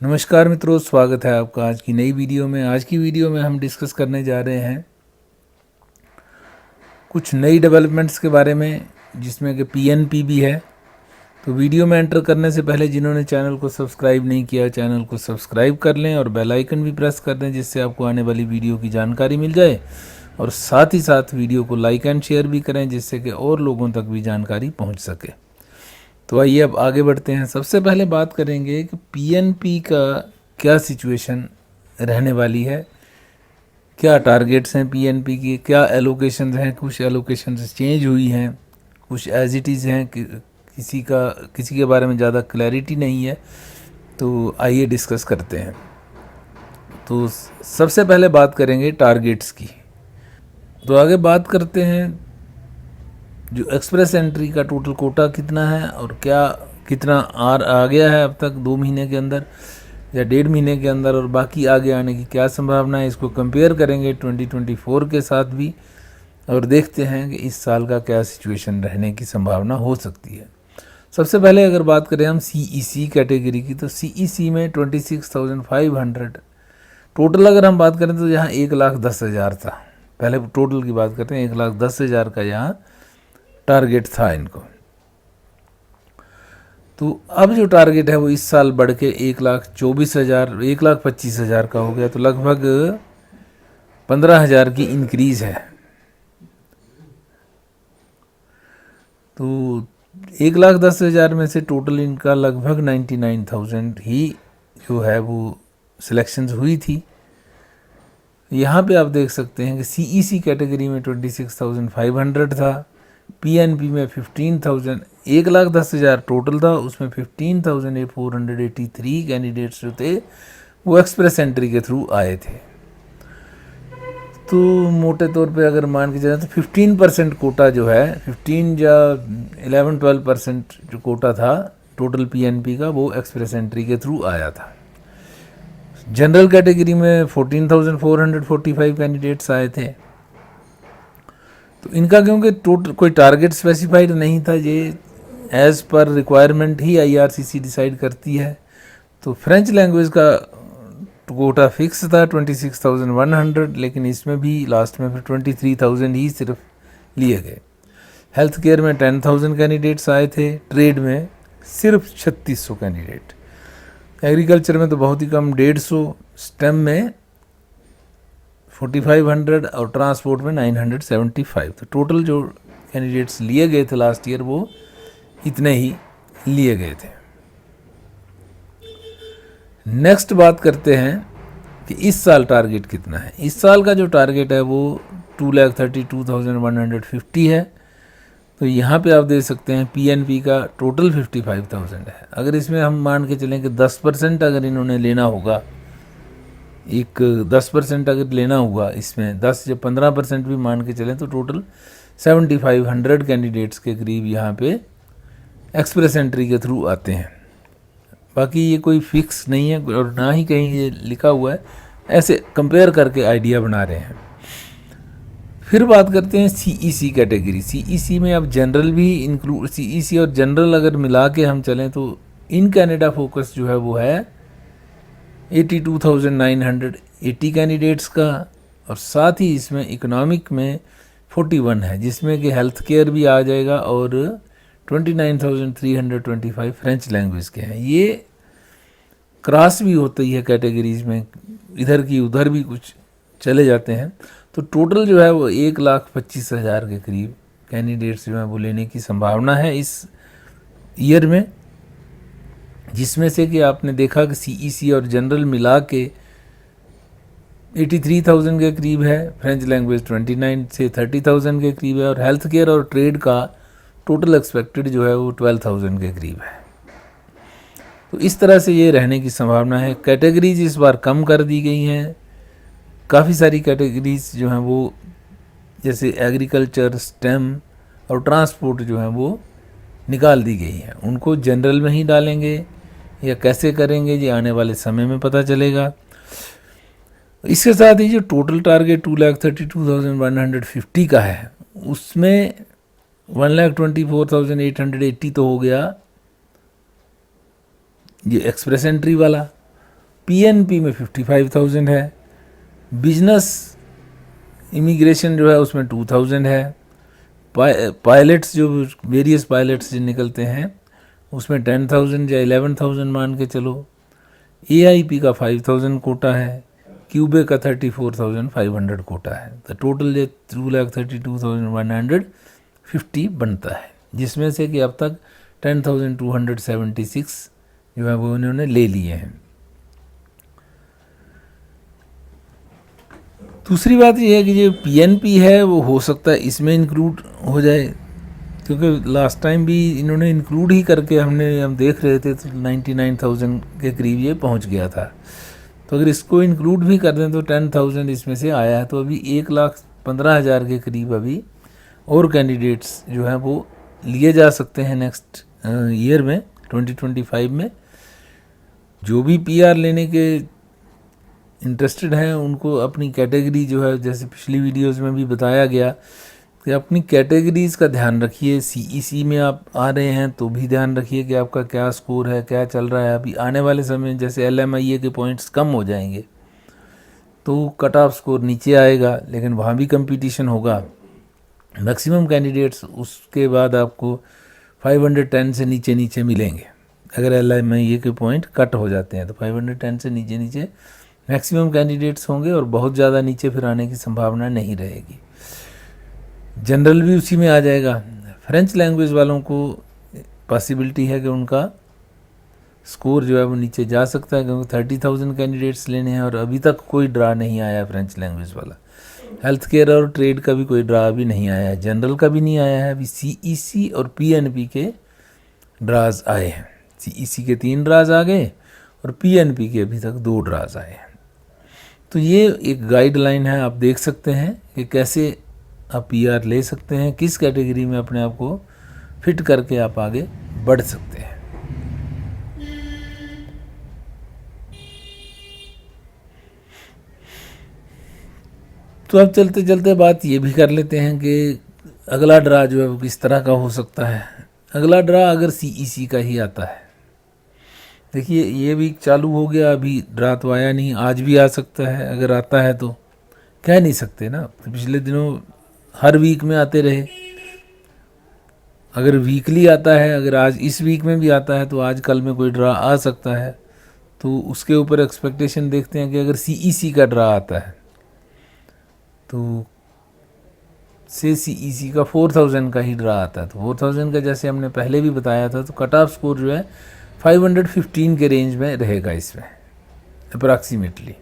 नमस्कार मित्रों, स्वागत है आपका आज की नई वीडियो में। आज की वीडियो में हम डिस्कस करने जा रहे हैं कुछ नई डेवलपमेंट्स के बारे में, जिसमें कि पीएनपी भी है। तो वीडियो में एंटर करने से पहले जिन्होंने चैनल को सब्सक्राइब नहीं किया, चैनल को सब्सक्राइब कर लें और बेल आइकन भी प्रेस कर दें, जिससे आपको आने वाली वीडियो की जानकारी मिल जाए। और साथ ही साथ वीडियो को लाइक एंड शेयर भी करें, जिससे कि और लोगों तक भी जानकारी पहुँच सके। तो आइए अब आगे बढ़ते हैं। सबसे पहले बात करेंगे कि पीएनपी का क्या सिचुएशन रहने वाली है, क्या टारगेट्स हैं पीएनपी की, क्या एलोकेशंस हैं। कुछ एलोकेशंस चेंज हुई हैं, कुछ एज इट इज़ हैं, किसी के बारे में ज़्यादा क्लैरिटी नहीं है। तो आइए डिस्कस करते हैं। तो सबसे पहले बात करेंगे टारगेट्स की। तो आगे बात करते हैं जो एक्सप्रेस एंट्री का टोटल कोटा कितना है और कितना आ गया है अब तक 2 महीने के अंदर या 1.5 महीने के अंदर, और बाकी आगे आने की क्या संभावना है। इसको कंपेयर करेंगे 2024 के साथ भी और देखते हैं कि इस साल का क्या सिचुएशन रहने की संभावना हो सकती है। सबसे पहले अगर बात करें हम सीईसी कैटेगरी की, तो सीईसी में 26,500 टोटल अगर हम बात करें तो यहाँ 1,10,000 था। पहले टोटल की बात करते हैं, 1,10,000 का यहाँ टारगेट था इनको। तो अब जो टारगेट है वो इस साल बढ़ के 1,25,000 का हो गया। तो लगभग 15,000 की इंक्रीज है। तो 1,10,000 में से टोटल इनका लगभग 99,000 ही जो है वो सिलेक्शंस हुई थी। यहाँ पे आप देख सकते हैं कि सीईसी कैटेगरी में 26,500 था, पीएनपी में 15,000, 1,10,000 टोटल था, उसमें 15,483 कैंडिडेट्स जो थे वो एक्सप्रेस एंट्री के थ्रू आए थे। तो मोटे तौर पे अगर मान के चलें तो 15% कोटा जो है, 15 या 11-12% जो कोटा था टोटल पीएनपी का, वो एक्सप्रेस एंट्री के थ्रू आया था। जनरल कैटेगरी में 14,445 कैंडिडेट्स आए थे। तो इनका क्योंकि टोटल कोई टारगेट स्पेसिफाइड नहीं था, ये एज़ पर रिक्वायरमेंट ही आईआरसीसी डिसाइड करती है। तो फ्रेंच लैंग्वेज का कोटा फिक्स था 26,100, लेकिन इसमें भी लास्ट में फिर 23,000 ही सिर्फ लिए गए। हेल्थ केयर में 10,000 कैंडिडेट्स आए थे, ट्रेड में सिर्फ 3600 कैंडिडेट, एग्रीकल्चर में तो बहुत ही कम 150, स्टेम में 4,500 और ट्रांसपोर्ट में 975। तो टोटल जो कैंडिडेट्स लिए गए थे लास्ट ईयर वो इतने ही लिए गए थे। नेक्स्ट बात करते हैं कि इस साल टारगेट कितना है। इस साल का जो टारगेट है वो 2,32,150 है। तो यहाँ पे आप देख सकते हैं पीएनपी का टोटल 55,000 है। अगर इसमें हम मान के चलें कि 10% अगर इन्होंने लेना होगा, 10% अगर लेना हुआ इसमें, 10 या 15% भी मान के चलें, तो टोटल 7,500 कैंडिडेट्स के करीब यहाँ पे एक्सप्रेस एंट्री के थ्रू आते हैं। बाकी ये कोई फिक्स नहीं है और ना ही कहीं ये लिखा हुआ है, ऐसे कंपेयर करके आइडिया बना रहे हैं। फिर बात करते हैं सीईसी कैटेगरी। सीईसी में अब जनरल भी इंक्लूड, सीईसी और जनरल अगर मिला के हम चलें तो इन कैनेडा फोकस जो है वो है 82,980 कैंडिडेट्स का, और साथ ही इसमें इकोनॉमिक में 41 है, जिसमें कि हेल्थ केयर भी आ जाएगा, और 29,325 फ्रेंच लैंग्वेज के हैं। ये क्रॉस भी होती है कैटेगरीज में, इधर की उधर भी कुछ चले जाते हैं। तो टोटल जो है वो 1,25,000 के करीब कैंडिडेट्स जो है वो लेने की संभावना है इस ईयर में, जिसमें से कि आपने देखा कि सीईसी और जनरल मिला के 83,000 के करीब है, फ्रेंच लैंग्वेज 29 से 30,000 के करीब है, और हेल्थ केयर और ट्रेड का टोटल एक्सपेक्टेड जो है वो 12,000 के करीब है। तो इस तरह से ये रहने की संभावना है। कैटेगरीज इस बार कम कर दी गई हैं। काफ़ी सारी कैटेगरीज जो हैं वो, जैसे एग्रीकल्चर, स्टेम और ट्रांसपोर्ट जो हैं वो निकाल दी गई हैं। उनको जनरल में ही डालेंगे या कैसे करेंगे, ये आने वाले समय में पता चलेगा। इसके साथ ही जो टोटल टारगेट 2,32,150 का है, उसमें 1,24,880 तो हो गया ये एक्सप्रेस एंट्री वाला, पीएनपी में 55,000 है, बिजनेस इमिग्रेशन जो है उसमें 2,000 है, पायलट्स जो वेरियस पायलट्स जो निकलते हैं उसमें 10,000 या 11,000 मान के चलो, एआईपी का 5,000 कोटा है, क्यूबे का 34,500 कोटा है। तो टोटल ये 2,32,150 बनता है, जिसमें से कि अब तक 10,276 जो है वो इन्होंने ले लिए हैं। दूसरी बात ये है कि जो पीएनपी है वो हो सकता है इसमें इंक्लूड हो जाए, क्योंकि लास्ट टाइम भी इन्होंने इंक्लूड ही करके हम देख रहे थे तो 99,000 के करीब ये पहुंच गया था। तो अगर इसको इंक्लूड भी कर दें तो 10,000 इसमें से आया है, तो अभी 1,15,000 के करीब अभी और कैंडिडेट्स जो हैं वो लिए जा सकते हैं नेक्स्ट ईयर में 2025 में। जो भी पीआर लेने के इंटरेस्टेड हैं उनको अपनी कैटेगरी जो है, जैसे पिछली वीडियोस में भी बताया गया कि अपनी कैटेगरीज़ का ध्यान रखिए। सीईसी में आप आ रहे हैं तो भी ध्यान रखिए कि आपका क्या स्कोर है, क्या चल रहा है। अभी आने वाले समय जैसे एलएमआईए के पॉइंट्स कम हो जाएंगे तो कट ऑफ स्कोर नीचे आएगा, लेकिन वहाँ भी कंपटीशन होगा। मैक्सिमम कैंडिडेट्स उसके बाद आपको 510 से नीचे नीचे मिलेंगे। अगर एलएमआईए के पॉइंट कट हो जाते हैं तो 510 से नीचे नीचे मैक्सिमम कैंडिडेट्स होंगे और बहुत ज़्यादा नीचे फिर आने की संभावना नहीं रहेगी। जनरल भी उसी में आ जाएगा। फ्रेंच लैंग्वेज वालों को पॉसिबिलिटी है कि उनका स्कोर जो है वो नीचे जा सकता है, क्योंकि 30,000 कैंडिडेट्स लेने हैं और अभी तक कोई ड्रा नहीं आया फ्रेंच लैंग्वेज वाला। हेल्थ केयर और ट्रेड का भी कोई ड्रा अभी नहीं आया है, जनरल का भी नहीं आया है। अभी सीईसी और पीएनपी के ड्राज आए हैं। सीईसी के 3 ड्राज आ गए और पीएनपी के अभी तक 2 ड्राज आए हैं। तो ये एक गाइडलाइन है, आप देख सकते हैं कि कैसे आप पीआर ले सकते हैं, किस कैटेगरी में अपने आप को फिट करके आप आगे बढ़ सकते हैं। तो अब चलते चलते बात ये भी कर लेते हैं कि अगला ड्रा जो है वो किस तरह का हो सकता है। अगला ड्रा अगर सीईसी का ही आता है, देखिए ये वीक चालू हो गया, अभी ड्रा तो आया नहीं, आज भी आ सकता है। अगर आता है तो कह नहीं सकते ना, तो पिछले दिनों हर वीक में आते रहे। अगर वीकली आता है, अगर आज इस वीक में भी आता है तो आज कल में कोई ड्रा आ सकता है। तो उसके ऊपर एक्सपेक्टेशन देखते हैं कि अगर सीईसी का ड्रा आता है तो से सीईसी का 4,000 का ही ड्रा आता है, तो 4,000 का जैसे हमने पहले भी बताया था, तो कट ऑफ स्कोर जो है 515 के रेंज में रहेगा इसमें अप्रॉक्सीमेटली।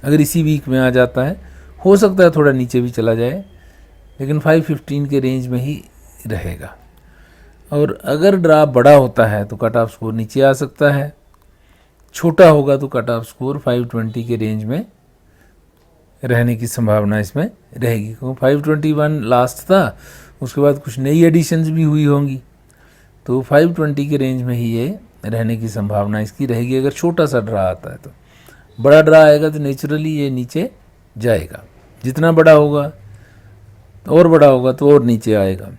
अगर इसी वीक में आ जाता है, हो सकता है थोड़ा नीचे भी चला जाए, लेकिन 515 के रेंज में ही रहेगा। और अगर ड्रा बड़ा होता है तो कट ऑफ स्कोर नीचे आ सकता है, छोटा होगा तो कट ऑफ स्कोर 520 के रेंज में रहने की संभावना इसमें रहेगी, क्योंकि 521 लास्ट था, उसके बाद कुछ नई एडिशंस भी हुई होंगी, तो 520 के रेंज में ही ये रहने की संभावना इसकी रहेगी अगर छोटा सा ड्रा आता है। तो बड़ा ड्रा आएगा तो नेचुरली ये नीचे जाएगा, जितना बड़ा होगा और बड़ा होगा तो और नीचे आएगा।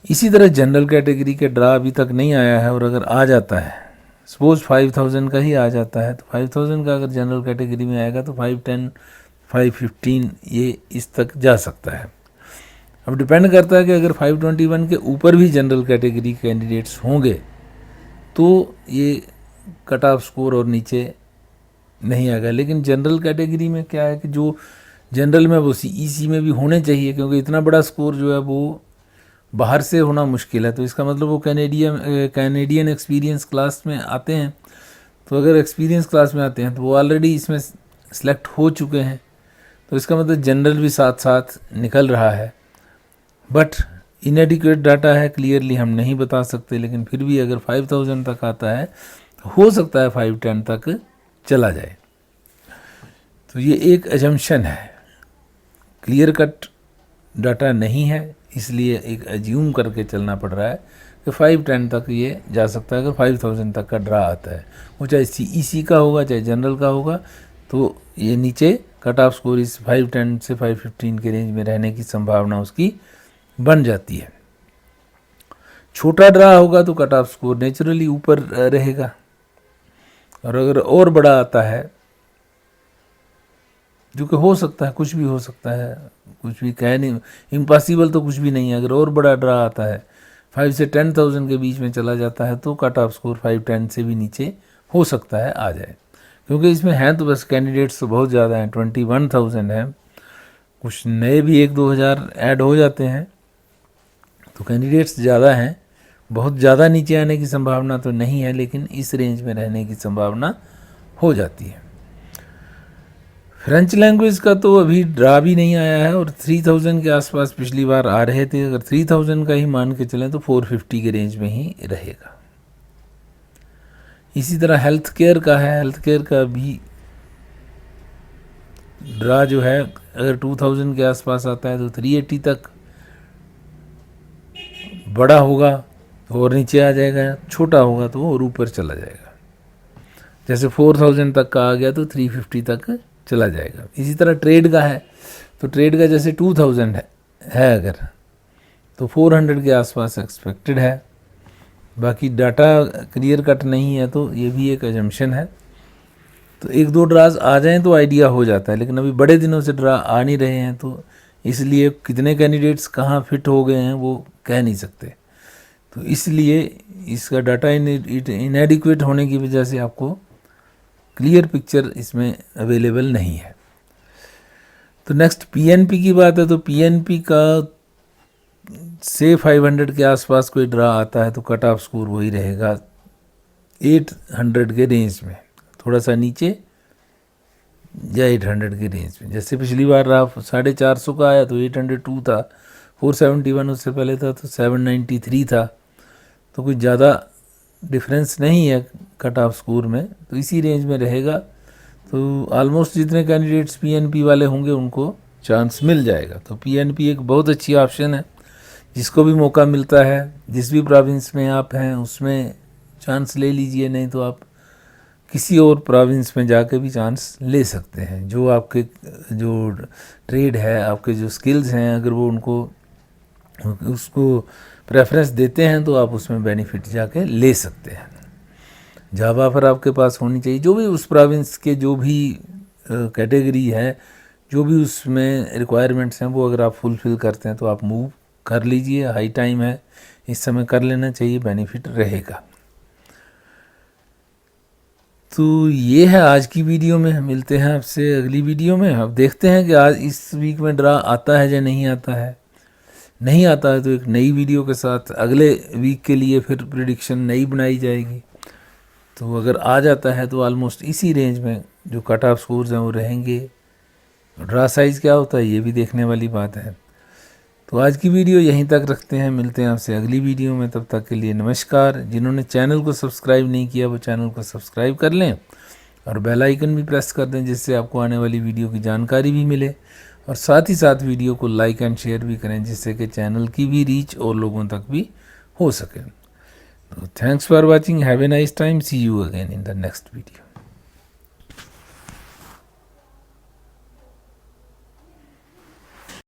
इसी तरह जनरल कैटेगरी के ड्रा अभी तक नहीं आया है, और अगर आ जाता है, सपोज 5,000 का ही आ जाता है, तो 5,000 का अगर जनरल कैटेगरी में आएगा तो 510, 515 ये इस तक जा सकता है। अब डिपेंड करता है कि अगर 521 के ऊपर भी जनरल कैटेगरी कैंडिडेट्स होंगे तो ये कट ऑफ स्कोर और नीचे नहीं आएगा। लेकिन जनरल कैटेगरी में क्या है कि जो जनरल में वो सीईसी में भी होने चाहिए, क्योंकि इतना बड़ा स्कोर जो है वो बाहर से होना मुश्किल है। तो इसका मतलब वो कैनेडियन एक्सपीरियंस क्लास में आते हैं, तो अगर एक्सपीरियंस क्लास में आते हैं तो वो ऑलरेडी इसमें सेलेक्ट हो चुके हैं, तो इसका मतलब जनरल भी साथ साथ निकल रहा है। बट इनएडिक्वेट डाटा है, क्लियरली हम नहीं बता सकते, लेकिन फिर भी अगर 5,000 तक आता है तो हो सकता है 510 तक चला जाए। तो ये एक एजम्पशन है, क्लियर कट डाटा नहीं है, इसलिए एक एज्यूम करके चलना पड़ रहा है कि 510 तक ये जा सकता है अगर 5,000 तक का ड्रा आता है। वो चाहे सीईसी का होगा चाहे जनरल का होगा, तो ये नीचे कट ऑफ स्कोर इस 510 से 515 के रेंज में रहने की संभावना उसकी बन जाती है। छोटा ड्रा होगा तो कट ऑफ स्कोर नेचुरली ऊपर रहेगा। और अगर और बड़ा आता है, जो कि हो सकता है, कुछ भी हो सकता है, कुछ भी कह नहीं, इम्पॉसिबल तो कुछ भी नहीं है, अगर और बड़ा ड्रा आता है 5 से 10,000 के बीच में चला जाता है तो कट ऑफ स्कोर 510 से भी नीचे हो सकता है आ जाए, क्योंकि इसमें हैं तो बस कैंडिडेट्स तो बहुत ज़्यादा हैं, 21,000 हैं, कुछ नए भी 1-2 हज़ार ऐड हो जाते हैं, तो कैंडिडेट्स ज़्यादा हैं। बहुत ज़्यादा नीचे आने की संभावना तो नहीं है, लेकिन इस रेंज में रहने की संभावना हो जाती है। फ्रेंच लैंग्वेज का तो अभी ड्रा भी नहीं आया है और 3000 के आसपास पिछली बार आ रहे थे, अगर 3000 का ही मान के चलें तो 450 के रेंज में ही रहेगा। इसी तरह हेल्थ केयर का है, हेल्थ केयर का भी ड्रा जो है अगर 2000 के आसपास आता है तो 380 तक बड़ा होगा तो और नीचे आ जाएगा, छोटा होगा तो और ऊपर चला जाएगा। जैसे 4000 तक का आ गया तो 350 तक चला जाएगा। इसी तरह ट्रेड का है, तो ट्रेड का जैसे 2000 है अगर, तो 400 के आसपास एक्सपेक्टेड है। बाकी डाटा क्लियर कट नहीं है तो ये भी एक एजम्पशन है। तो 1-2 ड्राज आ जाएं तो आइडिया हो जाता है, लेकिन अभी बड़े दिनों से ड्रा आ नहीं रहे हैं, तो इसलिए कितने कैंडिडेट्स कहाँ फिट हो गए हैं वो कह नहीं सकते। तो इसलिए इसका डाटा इनएडिक्वेट होने की वजह से आपको क्लियर पिक्चर इसमें अवेलेबल नहीं है। तो नेक्स्ट पीएनपी की बात है, तो पीएनपी का से 500 के आसपास कोई ड्रा आता है तो कट ऑफ स्कोर वही रहेगा 800 के रेंज में, थोड़ा सा नीचे या 800 के रेंज में। जैसे पिछली बार रहा 450 का आया तो 802 था, 471 उससे पहले था तो 793 था, तो कुछ ज़्यादा डिफरेंस नहीं है कट ऑफ स्कोर में, तो इसी रेंज में रहेगा। तो ऑलमोस्ट जितने कैंडिडेट्स पीएनपी वाले होंगे उनको चांस मिल जाएगा। तो पीएनपी एक बहुत अच्छी ऑप्शन है, जिसको भी मौका मिलता है, जिस भी प्रोविंस में आप हैं उसमें चांस ले लीजिए, नहीं तो आप किसी और प्रोविंस में जाके भी चांस ले सकते हैं। जो आपके जो ट्रेड है, आपके जो स्किल्स हैं, अगर वो उनको उसको प्रेफरेंस देते हैं तो आप उसमें बेनिफिट जाके ले सकते हैं। जॉब ऑफर आपके पास होनी चाहिए, जो भी उस प्रोविंस के जो भी कैटेगरी है, जो भी उसमें रिक्वायरमेंट्स हैं, वो अगर आप फुलफ़िल करते हैं तो आप मूव कर लीजिए। हाई टाइम है, इस समय कर लेना चाहिए, बेनिफिट रहेगा। तो ये है आज की वीडियो में, मिलते हैं आपसे अगली वीडियो में। अब देखते हैं कि आज इस वीक में ड्रा आता है या नहीं आता है। नहीं आता है तो एक नई वीडियो के साथ अगले वीक के लिए फिर प्रेडिक्शन नई बनाई जाएगी। तो अगर आ जाता है तो ऑलमोस्ट इसी रेंज में जो कट ऑफ स्कोर्स हैं वो रहेंगे। ड्रा साइज़ क्या होता है ये भी देखने वाली बात है। तो आज की वीडियो यहीं तक रखते हैं, मिलते हैं आपसे अगली वीडियो में। तब तक के लिए नमस्कार। जिन्होंने चैनल को सब्सक्राइब नहीं किया वो चैनल को सब्सक्राइब कर लें और बेल आइकन भी प्रेस कर दें, जिससे आपको आने वाली वीडियो की जानकारी भी मिले, और साथ ही साथ वीडियो को लाइक एंड शेयर भी करें, जिससे कि चैनल की भी रीच और लोगों तक भी हो सके। तो thanks for watching, have a nice time, see you again in the next video.